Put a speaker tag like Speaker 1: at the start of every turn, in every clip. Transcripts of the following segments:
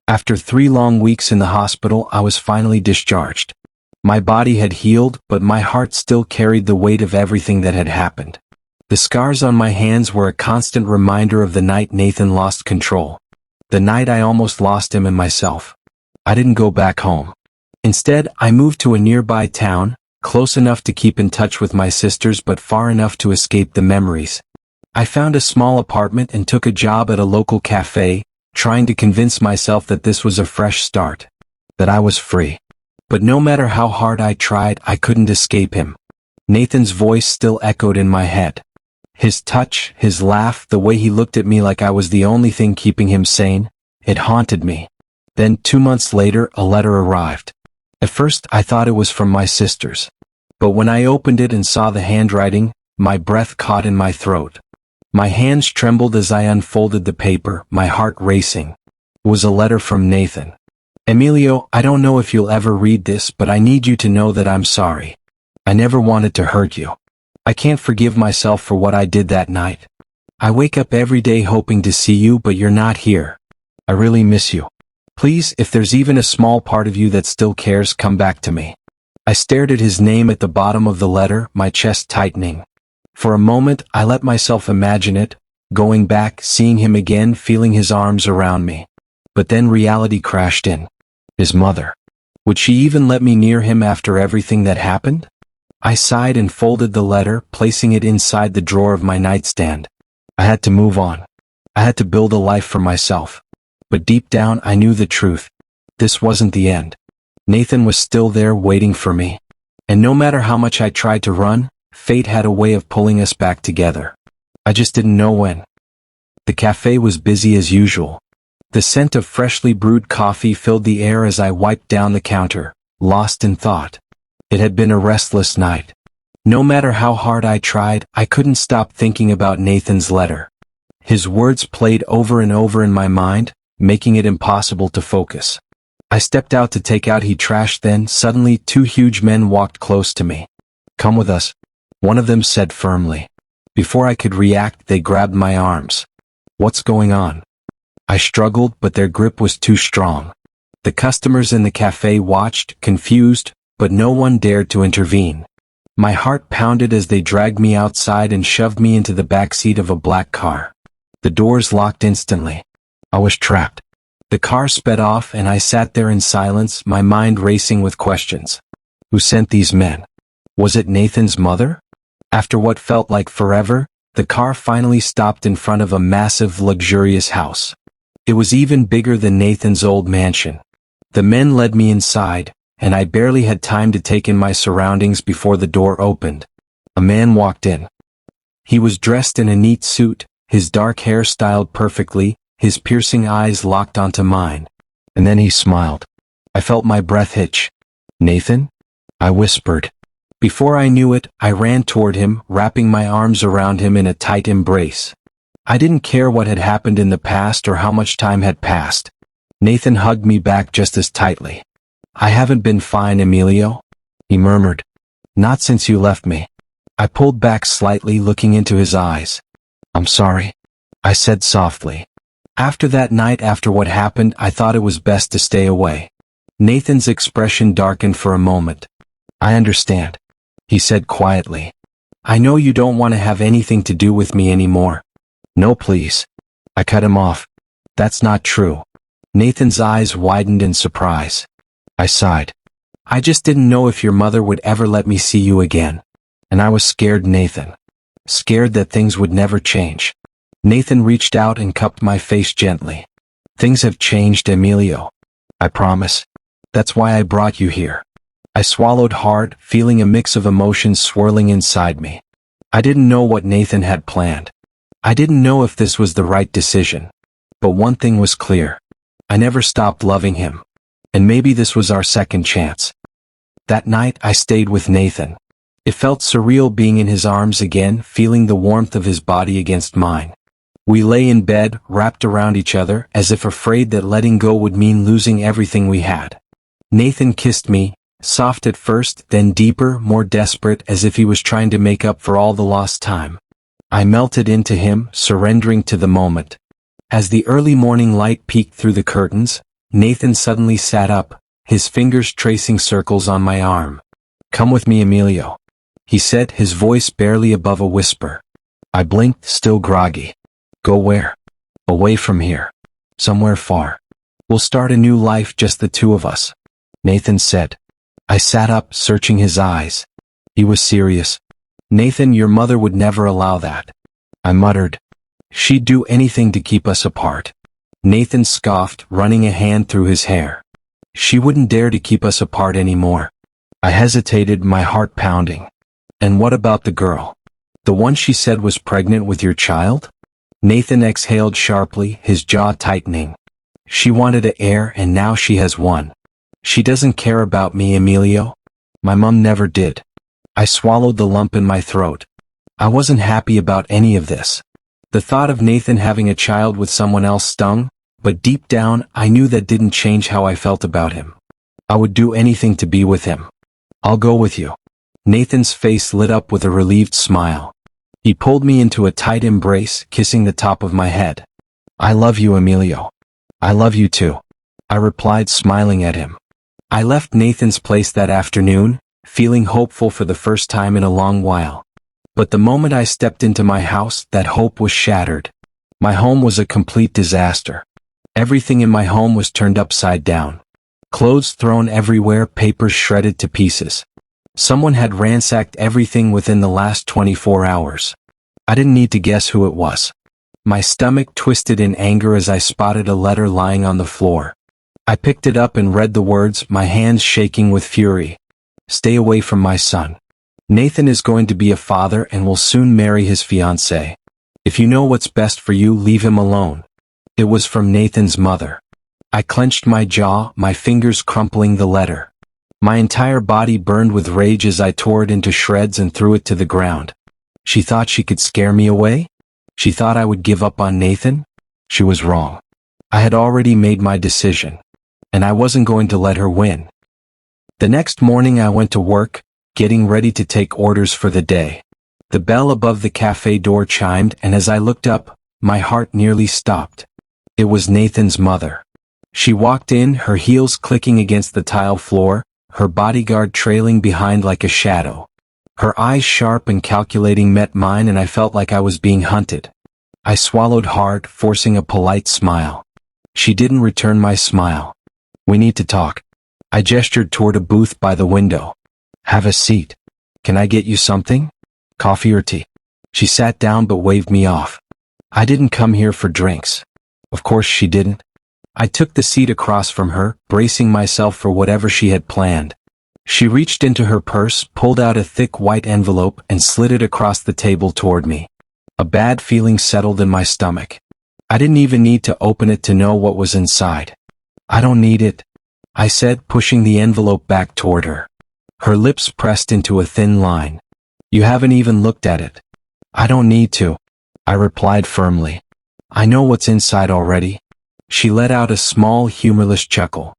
Speaker 1: After 3 long weeks in the hospital, I was finally discharged. My body had healed, but my heart still carried the weight of everything that had happened. The scars on my hands were a constant reminder of the night Nathan lost control. The night I almost lost him and myself. I didn't go back home. Instead, I moved to a nearby town, close enough to keep in touch with my sisters but far enough to escape the memories. I found a small apartment and took a job at a local cafe, trying to convince myself that this was a fresh start, that I was free. But no matter how hard I tried, I couldn't escape him. Nathan's voice still echoed in my head. His touch, his laugh, the way he looked at me like I was the only thing keeping him sane, it haunted me. Then 2 months later, a letter arrived. At first, I thought it was from my sisters. But when I opened it and saw the handwriting, my breath caught in my throat. My hands trembled as I unfolded the paper, my heart racing. It was a letter from Nathan. Emilio, I don't know if you'll ever read this, but I need you to know that I'm sorry. I never wanted to hurt you. I can't forgive myself for what I did that night. I wake up every day hoping to see you, but you're not here. I really miss you. Please, if there's even a small part of you that still cares, come back to me. I stared at his name at the bottom of the letter, my chest tightening. For a moment, I let myself imagine it, going back, seeing him again, feeling his arms around me. But then reality crashed in. His mother. Would she even let me near him after everything that happened? I sighed and folded the letter, placing it inside the drawer of my nightstand. I had to move on. I had to build a life for myself. But deep down, I knew the truth. This wasn't the end. Nathan was still there waiting for me. And no matter how much I tried to run, fate had a way of pulling us back together. I just didn't know when. The cafe was busy as usual. The scent of freshly brewed coffee filled the air as I wiped down the counter, lost in thought. It had been a restless night. No matter how hard I tried, I couldn't stop thinking about Nathan's letter. His words played over and over in my mind, making it impossible to focus. I stepped out to take out his trash, then suddenly 2 huge men walked close to me. Come with us, one of them said firmly. Before I could react, they grabbed my arms. What's going on? I struggled, but their grip was too strong. The customers in the cafe watched, confused, but no one dared to intervene. My heart pounded as they dragged me outside and shoved me into the backseat of a black car. The doors locked instantly. I was trapped. The car sped off and I sat there in silence, my mind racing with questions. Who sent these men? Was it Nathan's mother? After what felt like forever, the car finally stopped in front of a massive, luxurious house. It was even bigger than Nathan's old mansion. The men led me inside, and I barely had time to take in my surroundings before the door opened. A man walked in. He was dressed in a neat suit, his dark hair styled perfectly, his piercing eyes locked onto mine. And then he smiled. I felt my breath hitch. Nathan? I whispered. Before I knew it, I ran toward him, wrapping my arms around him in a tight embrace. I didn't care what had happened in the past or how much time had passed. Nathan hugged me back just as tightly. I haven't been fine, Emilio, he murmured. Not since you left me. I pulled back slightly, looking into his eyes. I'm sorry, I said softly. After that night, after what happened, I thought it was best to stay away. Nathan's expression darkened for a moment. I understand, he said quietly. I know you don't want to have anything to do with me anymore. No, please. I cut him off. That's not true. Nathan's eyes widened in surprise. I sighed. I just didn't know if your mother would ever let me see you again. And I was scared, Nathan. Scared that things would never change. Nathan reached out and cupped my face gently. Things have changed, Emilio. I promise. That's why I brought you here. I swallowed hard, feeling a mix of emotions swirling inside me. I didn't know what Nathan had planned. I didn't know if this was the right decision. But one thing was clear. I never stopped loving him. And maybe this was our second chance. That night, I stayed with Nathan. It felt surreal being in his arms again, feeling the warmth of his body against mine. We lay in bed, wrapped around each other, as if afraid that letting go would mean losing everything we had. Nathan kissed me, soft at first, then deeper, more desperate, as if he was trying to make up for all the lost time. I melted into him, surrendering to the moment. As the early morning light peeked through the curtains, Nathan suddenly sat up, his fingers tracing circles on my arm. "Come with me, Emilio," he said, his voice barely above a whisper. I blinked, still groggy. "Go where?" "Away from here. Somewhere far. We'll start a new life, just the two of us," Nathan said. I sat up, searching his eyes. He was serious. "Nathan, your mother would never allow that," I muttered. "She'd do anything to keep us apart." Nathan scoffed, running a hand through his hair. "She wouldn't dare to keep us apart anymore." I hesitated, my heart pounding. "And what about the girl? The one she said was pregnant with your child?" Nathan exhaled sharply, his jaw tightening. "She wanted an heir, and now she has one. She doesn't care about me, Emilio. My mom never did." I swallowed the lump in my throat. I wasn't happy about any of this. The thought of Nathan having a child with someone else stung, but deep down I knew that didn't change how I felt about him. I would do anything to be with him. "I'll go with you." Nathan's face lit up with a relieved smile. He pulled me into a tight embrace, kissing the top of my head. "I love you, Emilio." "I love you too," I replied, smiling at him. I left Nathan's place that afternoon, feeling hopeful for the first time in a long while. But the moment I stepped into my house, that hope was shattered. My home was a complete disaster. Everything in my home was turned upside down. Clothes thrown everywhere, papers shredded to pieces. Someone had ransacked everything within the last 24 hours. I didn't need to guess who it was. My stomach twisted in anger as I spotted a letter lying on the floor. I picked it up and read the words, my hands shaking with fury. "Stay away from my son. Nathan is going to be a father and will soon marry his fiancée. If you know what's best for you, leave him alone." It was from Nathan's mother. I clenched my jaw, my fingers crumpling the letter. My entire body burned with rage as I tore it into shreds and threw it to the ground. She thought she could scare me away? She thought I would give up on Nathan? She was wrong. I had already made my decision, and I wasn't going to let her win. The next morning I went to work, getting ready to take orders for the day. The bell above the cafe door chimed, and as I looked up, my heart nearly stopped. It was Nathan's mother. She walked in, her heels clicking against the tile floor, her bodyguard trailing behind like a shadow. Her eyes, sharp and calculating, met mine, and I felt like I was being hunted. I swallowed hard, forcing a polite smile. She didn't return my smile. "We need to talk." I gestured toward a booth by the window. "Have a seat. Can I get you something? Coffee or tea?" She sat down but waved me off. "I didn't come here for drinks." Of course she didn't. I took the seat across from her, bracing myself for whatever she had planned. She reached into her purse, pulled out a thick white envelope, and slid it across the table toward me. A bad feeling settled in my stomach. I didn't even need to open it to know what was inside. "I don't need it," I said, pushing the envelope back toward her. Her lips pressed into a thin line. "You haven't even looked at it." "I don't need to," I replied firmly. "I know what's inside already." She let out a small, humorless chuckle.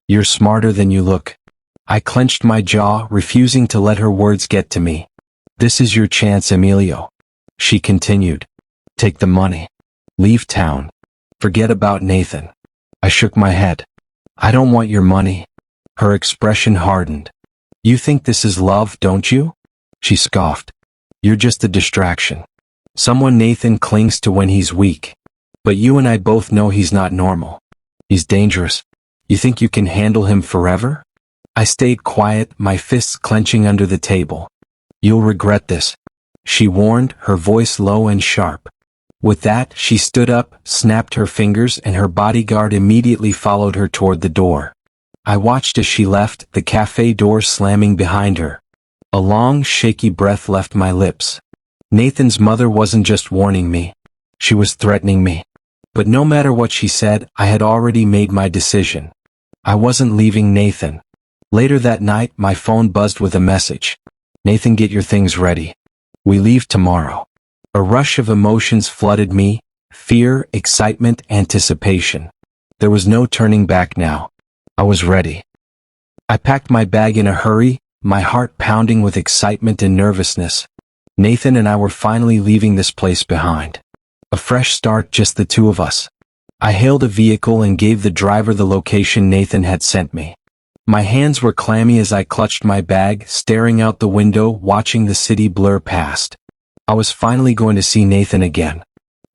Speaker 1: "You're smarter than you look." I clenched my jaw, refusing to let her words get to me. "This is your chance, Emilio," she continued. "Take the money. Leave town. Forget about Nathan." I shook my head. "I don't want your money." Her expression hardened. "You think this is love, don't you?" She scoffed. "You're just a distraction. Someone Nathan clings to when he's weak. But you and I both know he's not normal. He's dangerous. You think you can handle him forever?" I stayed quiet, my fists clenching under the table. "You'll regret this," she warned, her voice low and sharp. With that, she stood up, snapped her fingers, and her bodyguard immediately followed her toward the door. I watched as she left, the cafe door slamming behind her. A long, shaky breath left my lips. Nathan's mother wasn't just warning me. She was threatening me. But no matter what she said, I had already made my decision. I wasn't leaving Nathan. Later that night, my phone buzzed with a message. "Nathan, get your things ready. We leave tomorrow." A rush of emotions flooded me, fear, excitement, anticipation. There was no turning back now. I was ready. I packed my bag in a hurry, my heart pounding with excitement and nervousness. Nathan and I were finally leaving this place behind. A fresh start, just the two of us. I hailed a vehicle and gave the driver the location Nathan had sent me. My hands were clammy as I clutched my bag, staring out the window, watching the city blur past. I was finally going to see Nathan again.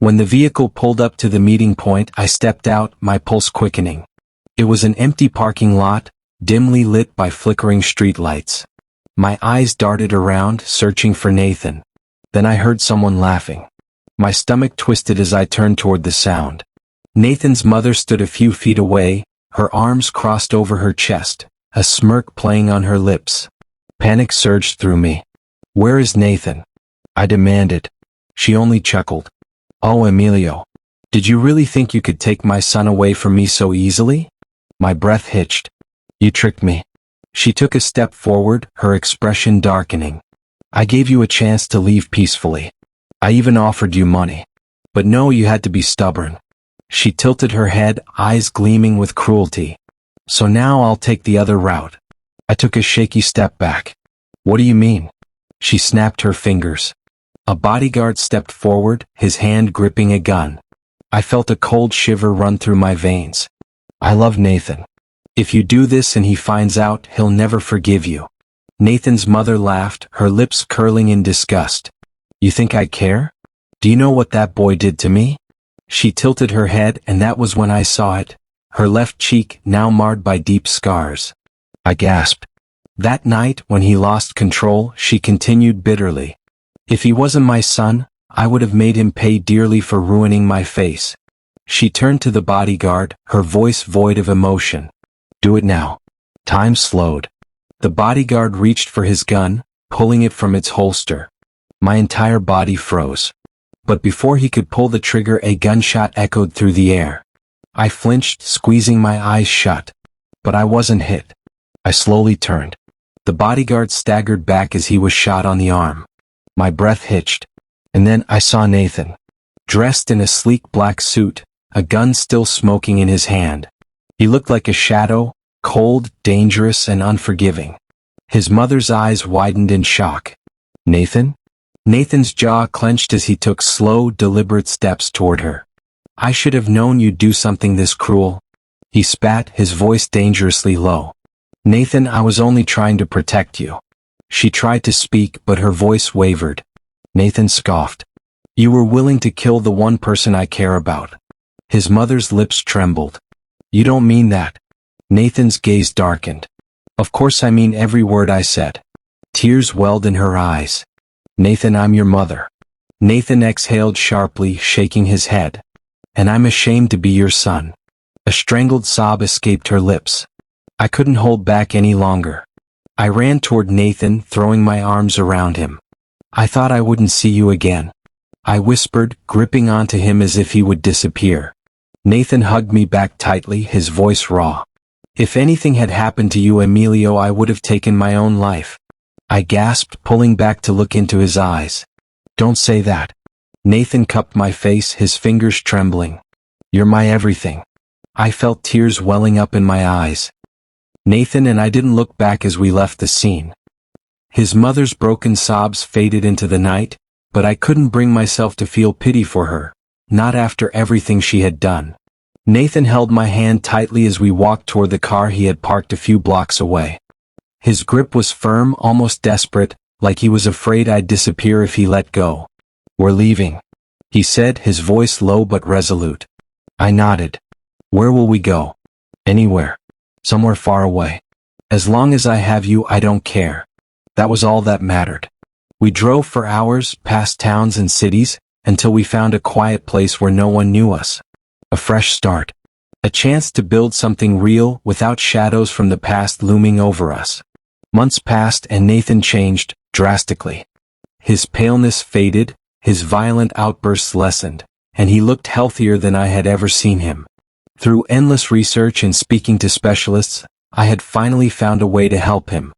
Speaker 1: When the vehicle pulled up to the meeting point, I stepped out, my pulse quickening. It was an empty parking lot, dimly lit by flickering street lights. My eyes darted around, searching for Nathan. Then I heard someone laughing. My stomach twisted as I turned toward the sound. Nathan's mother stood a few feet away, her arms crossed over her chest, a smirk playing on her lips. Panic surged through me. "Where is Nathan?" I demanded. She only chuckled. "Oh, Emilio. Did you really think you could take my son away from me so easily?" My breath hitched. "You tricked me." She took a step forward, her expression darkening. "I gave you a chance to leave peacefully. I even offered you money. But no, you had to be stubborn." She tilted her head, eyes gleaming with cruelty. "So now I'll take the other route." I took a shaky step back. "What do you mean?" She snapped her fingers. A bodyguard stepped forward, his hand gripping a gun. I felt a cold shiver run through my veins. "I love Nathan. If you do this and he finds out, he'll never forgive you." Nathan's mother laughed, her lips curling in disgust. "You think I care? Do you know what that boy did to me?" She tilted her head, and that was when I saw it, her left cheek now marred by deep scars. I gasped. "That night, when he lost control," she continued bitterly, "if he wasn't my son, I would have made him pay dearly for ruining my face." She turned to the bodyguard, her voice void of emotion. "Do it now." Time slowed. The bodyguard reached for his gun, pulling it from its holster. My entire body froze. But before he could pull the trigger, a gunshot echoed through the air. I flinched, squeezing my eyes shut. But I wasn't hit. I slowly turned. The bodyguard staggered back as he was shot on the arm. My breath hitched. And then I saw Nathan. Dressed in a sleek black suit, a gun still smoking in his hand. He looked like a shadow, cold, dangerous, and unforgiving. His mother's eyes widened in shock. "Nathan?" Nathan's jaw clenched as he took slow, deliberate steps toward her. "I should have known you'd do something this cruel." He spat, his voice dangerously low. "Nathan, I was only trying to protect you." She tried to speak, but her voice wavered. Nathan scoffed. "You were willing to kill the one person I care about." His mother's lips trembled. "You don't mean that." Nathan's gaze darkened. "Of course I mean every word I said." Tears welled in her eyes. "Nathan, I'm your mother." Nathan exhaled sharply, shaking his head. "And I'm ashamed to be your son." A strangled sob escaped her lips. I couldn't hold back any longer. I ran toward Nathan, throwing my arms around him. "I thought I wouldn't see you again," I whispered, gripping onto him as if he would disappear. Nathan hugged me back tightly, his voice raw. "If anything had happened to you, Emilio, I would have taken my own life." I gasped, pulling back to look into his eyes. "Don't say that." Nathan cupped my face, his fingers trembling. "You're my everything." I felt tears welling up in my eyes. Nathan and I didn't look back as we left the scene. His mother's broken sobs faded into the night, but I couldn't bring myself to feel pity for her, not after everything she had done. Nathan held my hand tightly as we walked toward the car he had parked a few blocks away. His grip was firm, almost desperate, like he was afraid I'd disappear if he let go. "We're leaving," he said, his voice low but resolute. I nodded. "Where will we go?" "Anywhere. Somewhere far away. As long as I have you, I don't care." That was all that mattered. We drove for hours, past towns and cities, until we found a quiet place where no one knew us. A fresh start. A chance to build something real without shadows from the past looming over us. Months passed and Nathan changed, drastically. His paleness faded, his violent outbursts lessened, and he looked healthier than I had ever seen him. Through endless research and speaking to specialists, I had finally found a way to help him.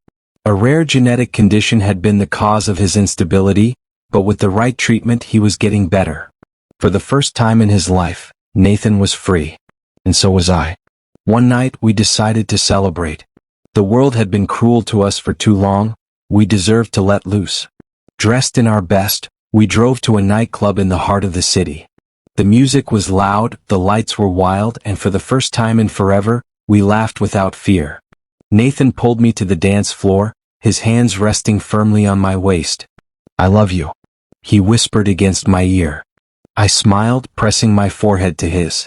Speaker 1: A rare genetic condition had been the cause of his instability, but with the right treatment he was getting better. For the first time in his life, Nathan was free. And so was I. One night we decided to celebrate. The world had been cruel to us for too long, we deserved to let loose. Dressed in our best, we drove to a nightclub in the heart of the city. The music was loud, the lights were wild, and for the first time in forever, we laughed without fear. Nathan pulled me to the dance floor, his hands resting firmly on my waist. "I love you," he whispered against my ear. I smiled, pressing my forehead to his.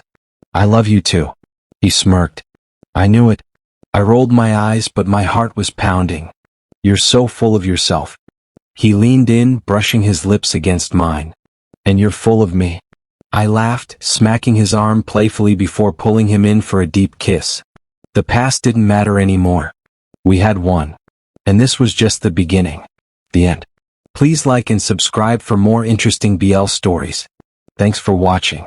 Speaker 1: "I love you too," he smirked. "I knew it." I rolled my eyes, but my heart was pounding. "You're so full of yourself." He leaned in, brushing his lips against mine. "And you're full of me." I laughed, smacking his arm playfully before pulling him in for a deep kiss. The past didn't matter anymore. We had won. And this was just the beginning. The end. Please like and subscribe for more interesting BL stories. Thanks for watching.